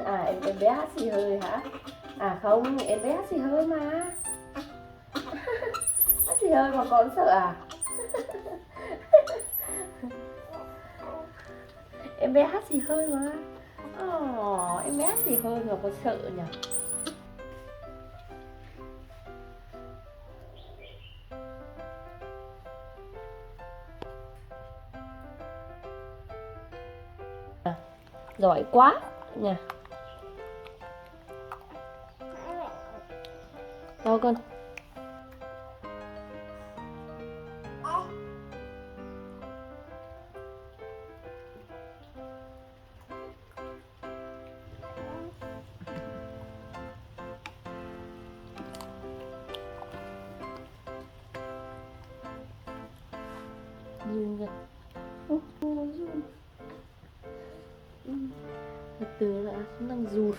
À em bé hát xì hơi hả? À không, em bé hát xì hơi mà. Hát xì hơi mà con sợ à? Em bé hát xì hơi mà. Em bé hát xì hơi mà có sợ nhỉ? Giỏi quá nhỉ. Đâu con. Run rồi. Nó run. Thật từ là nó đang run.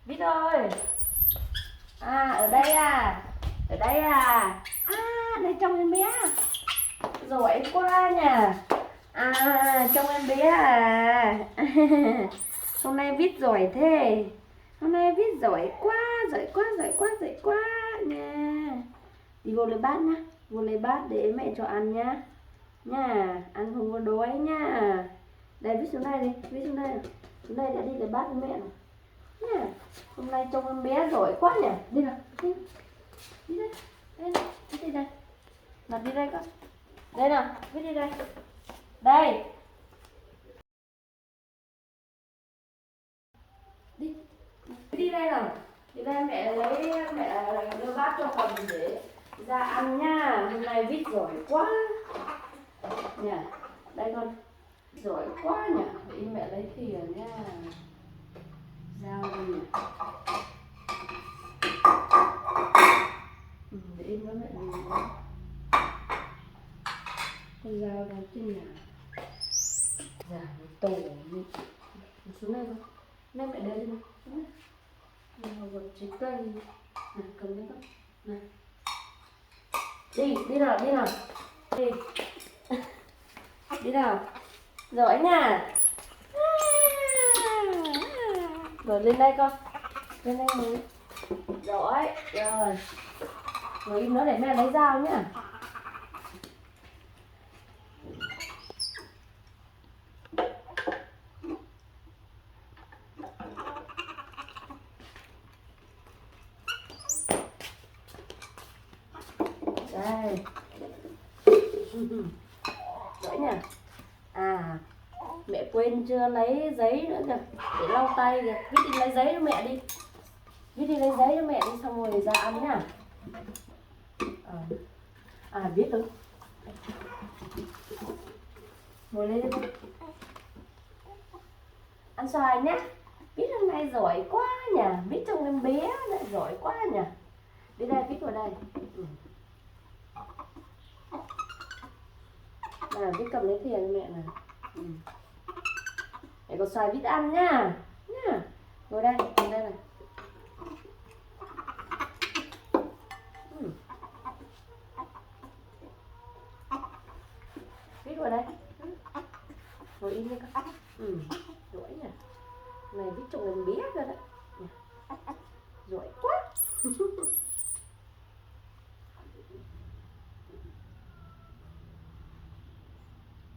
Vít ơi. À ở đây à. Ở đây à. À đây trong em bé. Giỏi quá nhỉ. À trong em bé à. Hôm nay Vít giỏi thế. Hôm nay Vít giỏi quá. Giỏi quá, giỏi quá, giỏi quá nha. Đi vô lấy bát nhá. Vô lấy bát để mẹ cho ăn nhá. Nha. Ăn không có đói nha. Đây Vít xuống đây đi. Vít xuống đây nào. Xuống đây để đi lấy bát với mẹ nào. Nha. Hôm nay trông em bé giỏi quá nhỉ. Đi nào. Đi. Đi đây. Đây này. Đi đây. Mặt đi đây con. Đây nào. Vít đi đây. Đây. Đi. Đi đây nào. Đi đây mẹ đưa bát cho con để ra ăn nha. Hôm nay Vít giỏi quá. Nhỉ. Đây con. Giỏi quá nhỉ. Để mẹ lấy thìa nha. Dao đây nhỉ. Để im với mẹ nhìn đó. Con dao đang trên nhà. Giả tổ đi. Xuống đây con. Đây mẹ đưa đi nào. Xuống đây. Nào gọt trái cây. Này cầm lấy con. Này. Đi, đi nào, đi nào. Đi. Đi nào. Giỏi nha. Rồi lên đây con. Lên đây ngồi. Giỏi. Rồi. Ngồi im nó để mẹ lấy dao nhá. Đây. Giỏi nha. À, mẹ quên chưa lấy giấy nữa kìa, để lau tay kìa. Viết đi lấy giấy cho mẹ đi. Viết đi lấy giấy cho mẹ đi, xong rồi ra ăn nhá. Viết đúng. Ngồi lên đi. Ăn xoài nhá. Viết hôm nay giỏi quá nhỉ, viết trông em bé lại giỏi quá nhỉ. Đi đây, viết vào đây. Nào, viết cầm lấy tiền cho mẹ nào. Mẹ có xoài viết ăn nhá. Nhá. Ngồi đây, ngồi đây này. Viết vào đây. Ngồi im đi con. Giỏi nhỉ. Này viết trông em bé rồi đấy. Giỏi quá.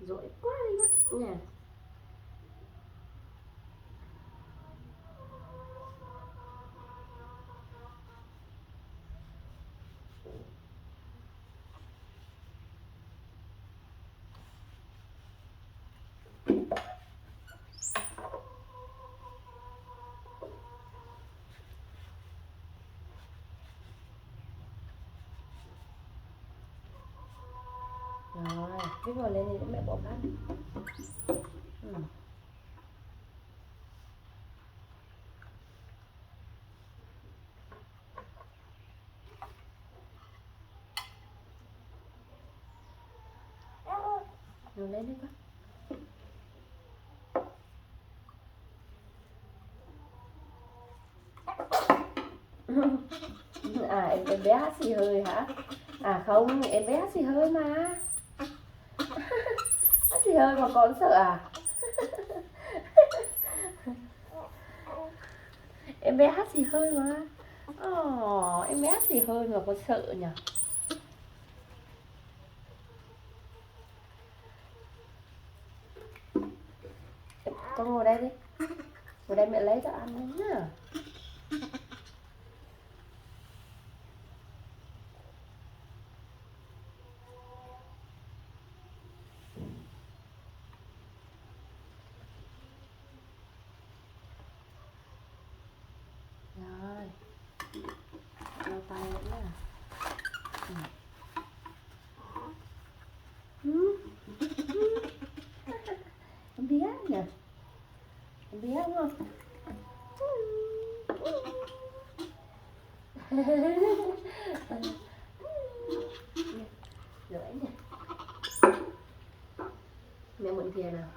Giỏi quá đi mất nhỉ. Rồi, viết vào lên thì mẹ bỏ bát. Rồi lên đi con. Em bé hát xì hơi hả? Không, em bé hát xì hơi mà. Hát xì hơi mà con sợ à? Em bé hát xì hơi mà. Em bé hát xì hơi mà con sợ nhỉ? Con ngồi đây đi. Ngồi đây mẹ lấy cho ăn đấy nhá. Rồi. Lau tay nữa nhá. Em bé nhỉ? Em bé đúng không? Giỏi nhỉ. Mẹ mượn thìa nào.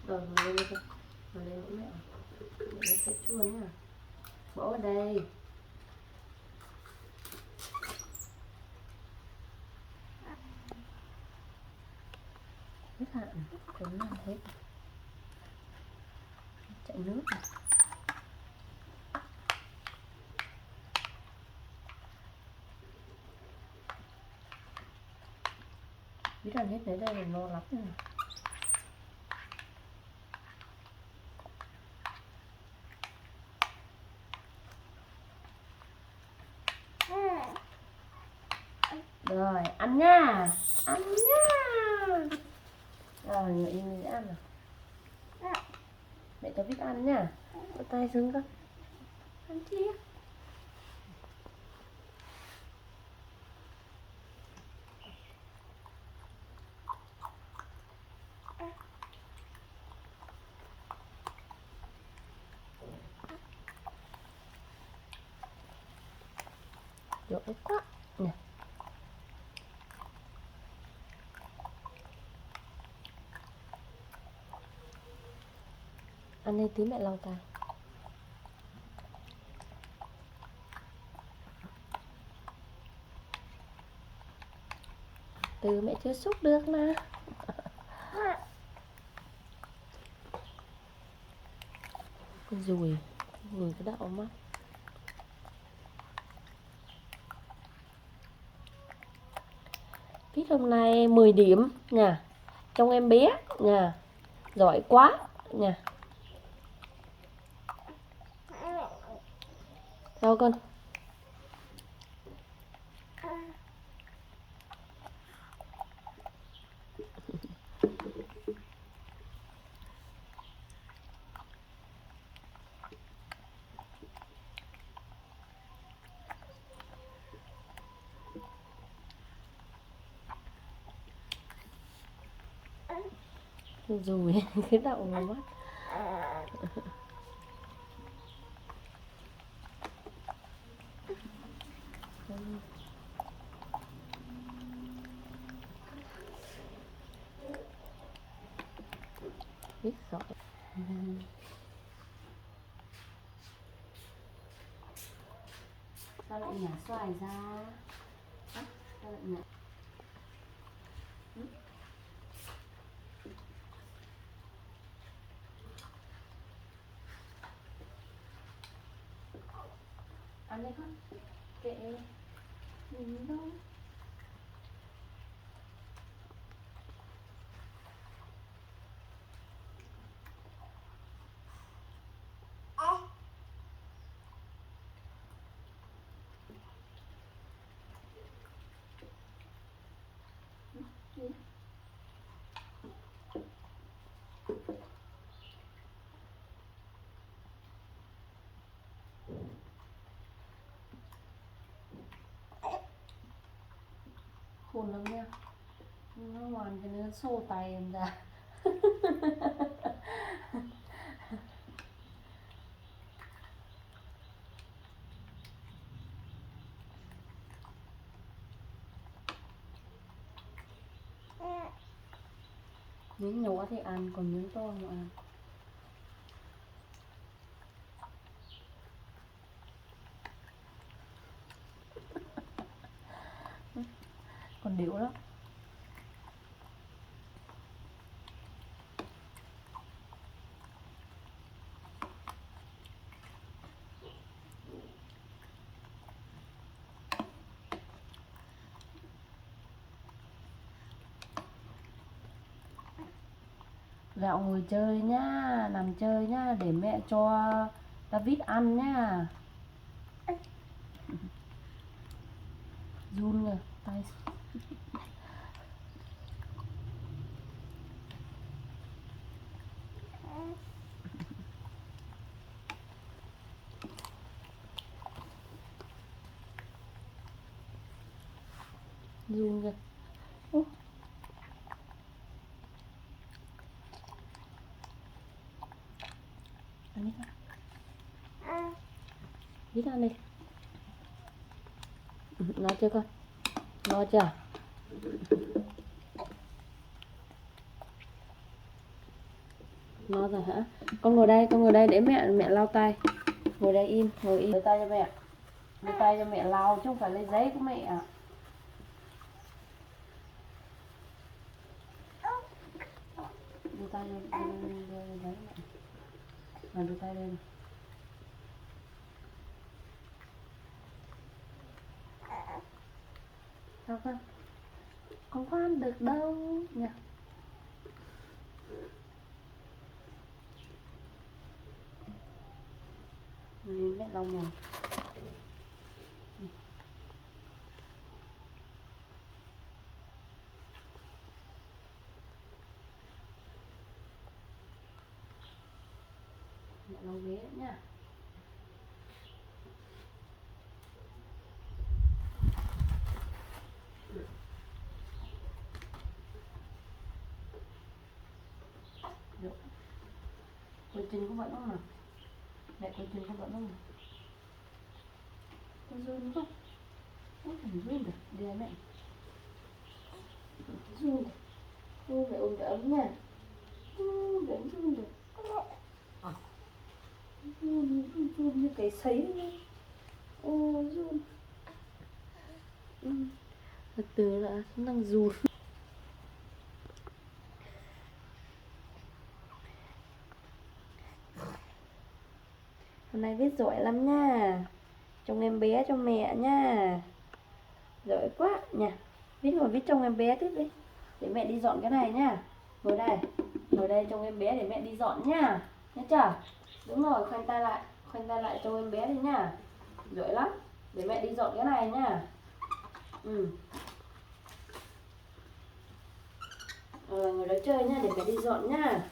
Rồi, ngồi lên đi con. Ngồi lên nữa mẹ. Mẹ lấy sữa chua nhá. Bỏ vào đây. Hết hạn. Cuốn làm hết. Chạy nước này. Biết ăn hết đấy đây là no lắm rồi. Rồi, ăn nha. Ăn nha. Rồi, ngồi im mình ăn nào. Mẹ cho biết ăn nha. Có tay xuống con. Ăn chia. giỏi quá nè. Ăn đi tí mẹ lau tay. Từ mẹ chưa xúc được mà. Rùi cái đậu mắt. Viết hôm nay 10 điểm nha. Trông em bé nha. Giỏi quá nha. Sao con? Rùi cái đậu vào mắt. Biết giỏi. Sao lại nhả xoài ra? Sao lại nhả? Ăn đi con. Kệ mình đâu. Khôn lắm nha. Nó ngoan cái nó xô tay em ra. Miếng nhỏ thì ăn, còn miếng to không ăn. Còn điệu lắm. Gạo ngồi chơi nhá, nằm chơi nhá, để mẹ cho David ăn nhá. Run rồi, tay. Run rồi. Ăn đi con. Biết ăn đi. No chưa con? No chưa? No rồi hả? Con ngồi đây để mẹ lau tay. Ngồi đây im, ngồi im. Lấy tay cho mẹ. Lấy tay cho mẹ lau chứ không phải lấy giấy của mẹ. Đưa tay lên đấy mẹ. Mà đưa tay lên. Sao con? Con có ăn được đâu nha. Mẹ lau mồm. Mẹ lau ghế nha. Quay chân có vẫn không nào? Mẹ quay chân có vẫn không nào? Con run không? Ôi, phải run được, đưa mẹ. Run được. Run phải ôm cái ấm nha. Để run được. Run như cái sấy nữa. Run. Từ từ là nó đang run. Hôm nay viết giỏi lắm nha. Trông em bé cho mẹ nha. Giỏi quá nha. Viết trông em bé tiếp đi. Để mẹ đi dọn cái này nha. Ngồi đây. Ngồi đây trông em bé để mẹ đi dọn nha. Nhớ chưa? Đúng rồi, khoanh tay lại. Khoanh tay lại trông em bé đi nha. Giỏi lắm. Để mẹ đi dọn cái này nha. Ngồi đó chơi nha, để mẹ đi dọn nha.